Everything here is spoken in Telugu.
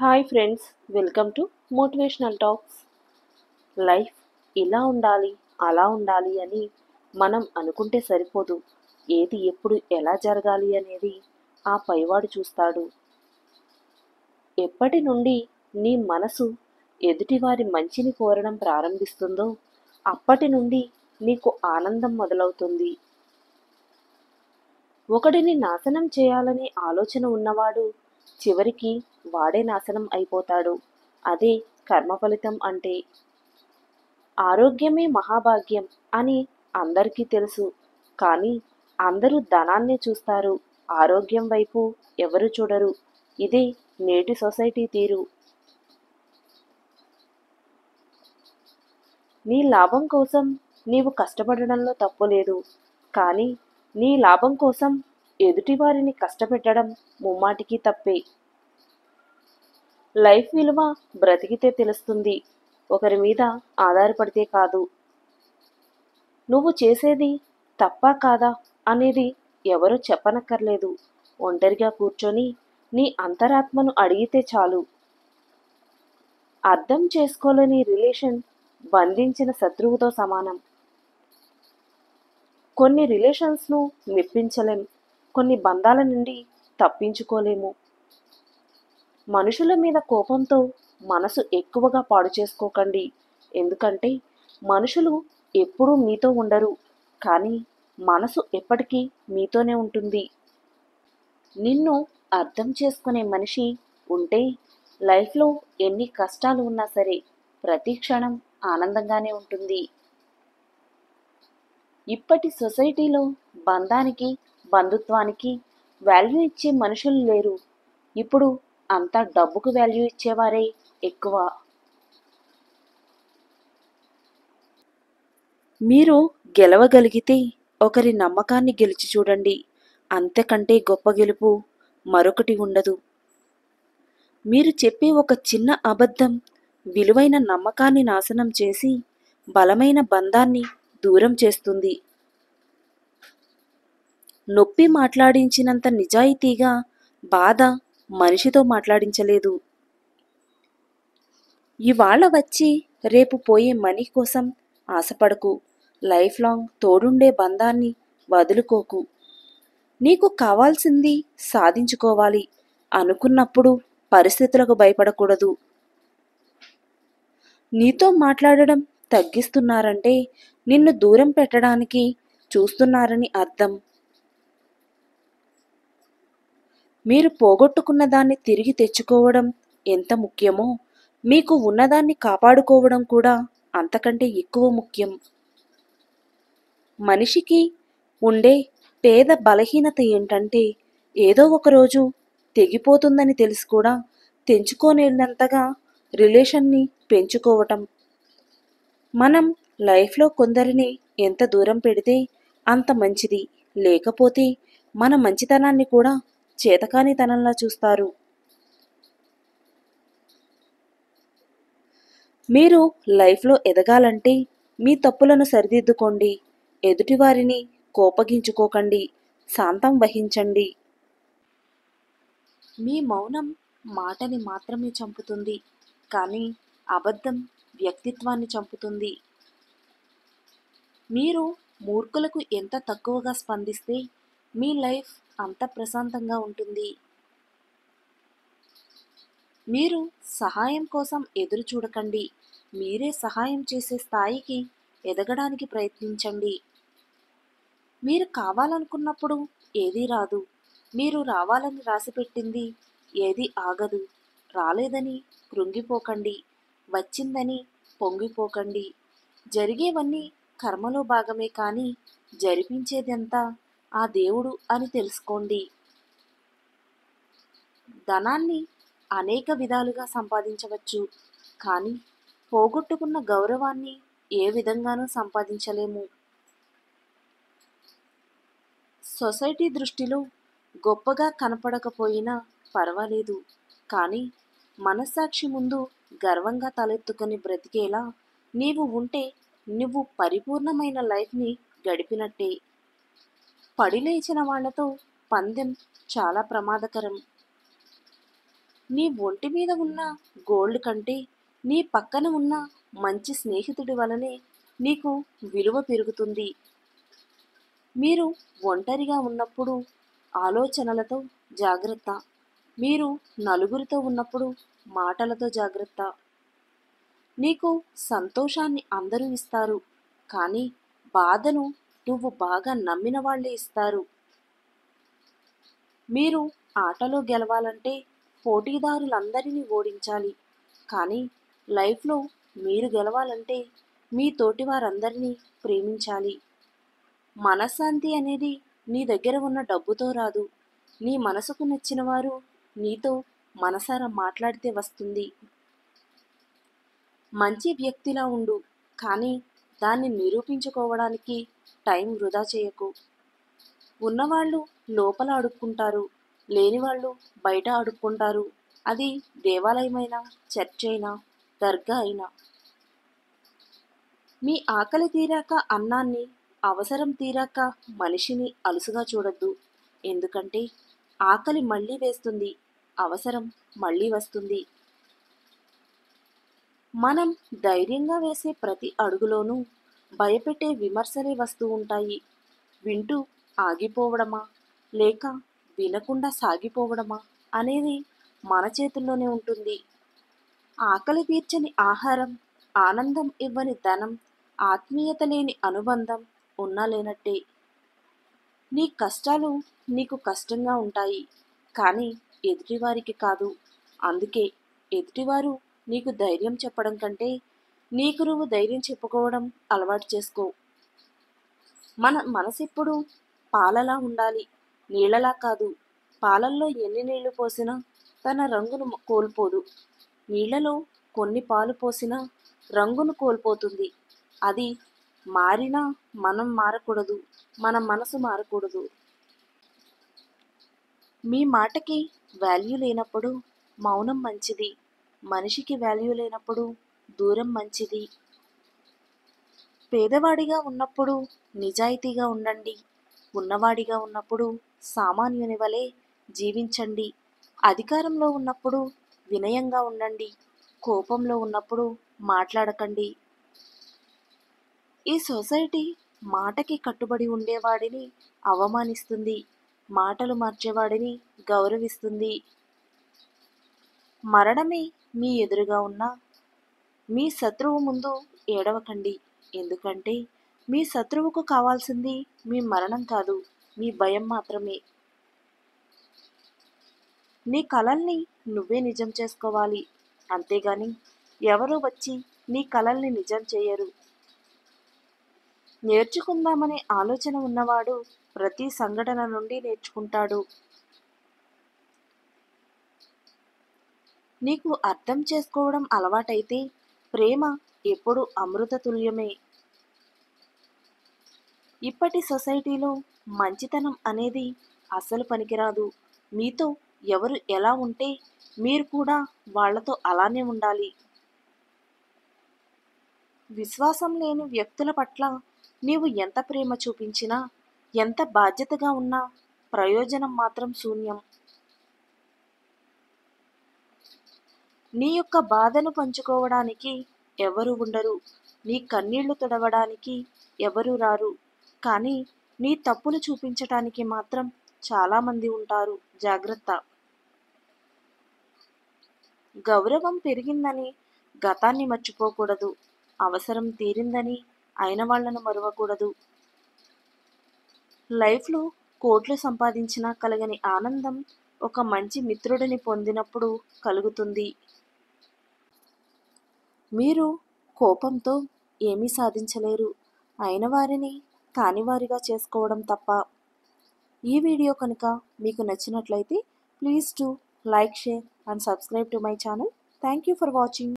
Hi friends, welcome to motivational talks. Life ఇలా ఉండాలి, అలా ఉండాలి అని మనం అనుకుంటే సరిపోదు. ఏది ఎప్పుడు ఎలా జరగాలి అనేది ఆ పైవాడు చూస్తాడు. ఎప్పటి నుండి నీ మనసు ఎదుటివారి మంచిని కోరడం ప్రారంభిస్తుందో అప్పటి నుండి నీకు ఆనందం మొదలవుతుంది. ఒకడిని నాశనం చేయాలనే ఆలోచన ఉన్నవాడు చివరికి వాడే నాశనం అయిపోతాడు. అదే కర్మ ఫలితం అంటే. ఆరోగ్యమే మహాభాగ్యం అని అందరికీ తెలుసు. కానీ అందరూ ధనాన్నే చూస్తారు, ఆరోగ్యం వైపు ఎవరు చూడరు. ఇదే నేటి సొసైటీ తీరు. నీ లాభం కోసం నీవు కష్టపడడంలో తప్పు లేదు. కానీ నీ లాభం కోసం ఎదుటివారిని కష్టపెట్టడం ముమ్మాటికి తప్పే. లైఫ్ విలువ బ్రతికితే తెలుస్తుంది, ఒకరి మీద ఆధారపడితే కాదు. నువ్వు చేసేది తప్పా కాదా అనేది ఎవరూ చెప్పనక్కర్లేదు. ఒంటరిగా కూర్చొని నీ అంతరాత్మను అడిగితే చాలు. అర్థం చేసుకోలేని రిలేషన్ బంధించిన శత్రువుతో సమానం. కొన్ని రిలేషన్స్ను మెప్పించలేం, కొన్ని బంధాల నుండి తప్పించుకోలేము. మనుషుల మీద కోపంతో మనసు ఎక్కువగా పాడు చేసుకోకండి. ఎందుకంటే మనుషులు ఎప్పుడూ మీతో ఉండరు, కానీ మనసు ఎప్పటికీ మీతోనే ఉంటుంది. నిన్ను అర్థం చేసుకునే మనిషి ఉంటే లైఫ్లో ఎన్ని కష్టాలు ఉన్నా సరే ప్రతి క్షణం ఆనందంగానే ఉంటుంది. ఇప్పటి సొసైటీలో బంధానికి, బంధుత్వానికి వాల్యూ ఇచ్చే మనుషులు లేరు. ఇప్పుడు అంతా డబ్బుకు వాల్యూ ఇచ్చేవారే ఎక్కువ. మీరు గెలవగలిగితే ఒకరి నమ్మకాన్ని గెలిచి చూడండి. అంతకంటే గొప్ప గెలుపు మరొకటి ఉండదు. మీరు చెప్పే ఒక చిన్న అబద్ధం విలువైన నమ్మకాన్ని నాశనం చేసి బలమైన బంధాన్ని దూరం చేస్తుంది. నొప్పి మాట్లాడించినంత నిజాయితీగా బాధ మనిషితో మాట్లాడించలేదు. ఇవాళ వచ్చి రేపు పోయే మనీ కోసం ఆశపడకు. లైఫ్ లాంగ్ తోడుండే బంధాన్ని వదులుకోకు. నీకు కావాల్సింది సాధించుకోవాలి అనుకున్నప్పుడు పరిస్థితులకు భయపడకూడదు. నీతో మాట్లాడడం తగ్గిస్తున్నారంటే నిన్ను దూరం పెట్టడానికి చూస్తున్నారని అర్థం. మీరు పోగొట్టుకున్న దాన్ని తిరిగి తెచ్చుకోవడం ఎంత ముఖ్యమో మీకు ఉన్నదాన్ని కాపాడుకోవడం కూడా అంతకంటే ఎక్కువ ముఖ్యం. మనిషికి ఉండే పేద బలహీనత ఏంటంటే ఏదో ఒకరోజు తెగిపోతుందని తెలిసి కూడా తెంచుకోలేనంతగా రిలేషన్ని పెంచుకోవటం. మనం లైఫ్లో కొందరిని ఎంత దూరం పెడితే అంత మంచిది. లేకపోతే మన మంచితనాన్ని కూడా చేతకానితనంలా చూస్తారు. మీరు లైఫ్లో ఎదగాలంటే మీ తప్పులను సరిదిద్దుకోండి. ఎదుటివారిని కోపగించుకోకండి, శాంతం వహించండి. మీ మౌనం మాటని మాత్రమే చంపుతుంది, కానీ అబద్ధం వ్యక్తిత్వాన్ని చంపుతుంది. మీరు మూర్ఖులకు ఎంత తక్కువగా స్పందిస్తే మీ లైఫ్ అంత ప్రశాంతంగా ఉంటుంది. మీరు సహాయం కోసం ఎదురు చూడకండి, మీరే సహాయం చేసే స్థాయికి ఎదగడానికి ప్రయత్నించండి. మీరు కావాలనుకున్నప్పుడు ఏదీ రాదు, మీరు రావాలని రాసిపెట్టింది ఏదీ ఆగదు. రాలేదని కృంగిపోకండి, వచ్చిందని పొంగిపోకండి. జరిగేవన్నీ కర్మలో భాగమే, కానీ జరిపించేదంతా ఆ దేవుడు అని తెలుసుకోండి. ధనాన్ని అనేక విధాలుగా సంపాదించవచ్చు, కానీ పోగొట్టుకున్న గౌరవాన్ని ఏ విధంగానూ సంపాదించలేము. సొసైటీ దృష్టిలో గొప్పగా కనపడకపోయినా పర్వాలేదు, కానీ మనస్సాక్షి ముందు గర్వంగా తలెత్తుకొని బ్రతికేలా నీవు ఉంటే నువ్వు పరిపూర్ణమైన లైఫ్ని గడిపినట్టే. పడిలేచిన వాళ్లతో పందెం చాలా ప్రమాదకరం. నీ ఒంటి మీద ఉన్న గోల్డ్ కంటే నీ పక్కన ఉన్న మంచి స్నేహితుడి వలనే నీకు విలువ పెరుగుతుంది. మీరు ఒంటరిగా ఉన్నప్పుడు ఆలోచనలతో జాగ్రత్త. మీరు నలుగురితో ఉన్నప్పుడు మాటలతో జాగ్రత్త. నీకు సంతోషాన్ని అందరూ ఇస్తారు, కానీ బాధను నువ్వు బాగా నమ్మిన వాళ్ళే ఇస్తారు. మీరు ఆటలో గెలవాలంటే పోటీదారులందరినీ ఓడించాలి, కానీ లైఫ్లో మీరు గెలవాలంటే మీ తోటి వారందరినీ ప్రేమించాలి. మనశ్శాంతి అనేది నీ దగ్గర ఉన్న డబ్బుతో రాదు, నీ మనసుకు నచ్చిన వారు నీతో మనసారా మాట్లాడితే వస్తుంది. మంచి వ్యక్తిలా ఉండు, కానీ దాన్ని నిరూపించుకోవడానికి టైం వృధా చేయకు. ఉన్నవాళ్ళు లోపల అడుక్కుంటారు, లేనివాళ్ళు బయట అడుక్కుంటారు. అది దేవాలయమైనా, చర్చ్ అయినా, దర్గా అయినా. మీ ఆకలి తీరాక అన్నాన్ని, అవసరం తీరాక మనిషిని అలుసుగా చూడొద్దు. ఎందుకంటే ఆకలి మళ్ళీ వేస్తుంది, అవసరం మళ్ళీ వస్తుంది. మనం ధైర్యంగా వేసే ప్రతి అడుగులోనూ భయపెట్టే విమర్శలే వస్తూ ఉంటాయి. వింటూ ఆగిపోవడమా, లేక వినకుండా సాగిపోవడమా అనేది మన చేతుల్లోనే ఉంటుంది. ఆకలి తీర్చని ఆహారం, ఆనందం ఇవ్వని ధనం, ఆత్మీయత లేని అనుబంధం ఉన్నా లేనట్టే. నీ కష్టాలు నీకు కష్టంగా ఉంటాయి, కానీ ఎదుటివారికి కాదు. అందుకే ఎదుటివారు నీకు ధైర్యం చెప్పడం కంటే నీకు నువ్వు ధైర్యం చెప్పుకోవడం అలవాటు చేసుకో. మన మనసెప్పుడు పాలలా ఉండాలి, నీళ్ళలా కాదు. పాలల్లో ఎన్ని నీళ్లు పోసినా తన రంగును కోల్పోదు. నీళ్లలో కొన్ని పాలు పోసినా రంగును కోల్పోతుంది. అది మారినా మనం మారకూడదు, మన మనసు మారకూడదు. మీ మాటకి వాల్యూ లేనప్పుడు మౌనం మంచిది. మనిషికి వాల్యూ లేనప్పుడు దూరం మంచిది. పేదవాడిగా ఉన్నప్పుడు నిజాయితీగా ఉండండి. ఉన్నవాడిగా ఉన్నప్పుడు సామాన్యుని వలె జీవించండి. అధికారంలో ఉన్నప్పుడు వినయంగా ఉండండి. కోపంలో ఉన్నప్పుడు మాట్లాడకండి. ఈ సొసైటీ మాటకి కట్టుబడి ఉండేవాడిని అవమానిస్తుంది, మాటలు మార్చేవాడిని గౌరవిస్తుంది. మరణమే మీ ఎదురుగా ఉన్న మీ శత్రువు ముందు ఏడవకండి. ఎందుకంటే మీ శత్రువుకు కావాల్సింది మీ మరణం కాదు, మీ భయం మాత్రమే. నీ కలల్ని నువ్వే నిజం చేసుకోవాలి, అంతేగాని ఎవరో వచ్చి నీ కలల్ని నిజం చేయరు. నేర్చుకుందామనే ఆలోచన ఉన్నవాడు ప్రతి సంఘటన నుండి నేర్చుకుంటాడు. నీకు అర్థం చేసుకోవడం అలవాటైతే ప్రేమ ఎప్పుడు అమృత తుల్యమే. ఇప్పటి సొసైటీలో మంచితనం అనేది అస్సలు పనికిరాదు. మీతో ఎవరు ఎలా ఉంటే మీరు కూడా వాళ్ళతో అలానే ఉండాలి. విశ్వాసం లేని వ్యక్తుల పట్ల నీవు ఎంత ప్రేమ చూపించినా, ఎంత బాధ్యతగా ఉన్నా ప్రయోజనం మాత్రం శూన్యం. నీ యొక్క బాధను పంచుకోవడానికి ఎవరు ఉండరు, నీ కన్నీళ్లు తుడవడానికి ఎవరు రారు, కానీ నీ తప్పును చూపించటానికి మాత్రం చాలామంది ఉంటారు. జాగ్రత్త. గౌరవం పెరిగిందని గతాన్ని మర్చిపోకూడదు. అవసరం తీరిందని అయిన వాళ్లను మరువకూడదు. లైఫ్లో కోట్లు సంపాదించినా కలగని ఆనందం ఒక మంచి మిత్రుడిని పొందినప్పుడు కలుగుతుంది. మీరు కోపంతో ఏమీ సాధించలేరు, అయిన వారిని కానివారిగా చేసుకోవడం తప్ప. ఈ వీడియో కనుక మీకు నచ్చినట్లయితే please do like, share and subscribe to my channel. Thank you for watching.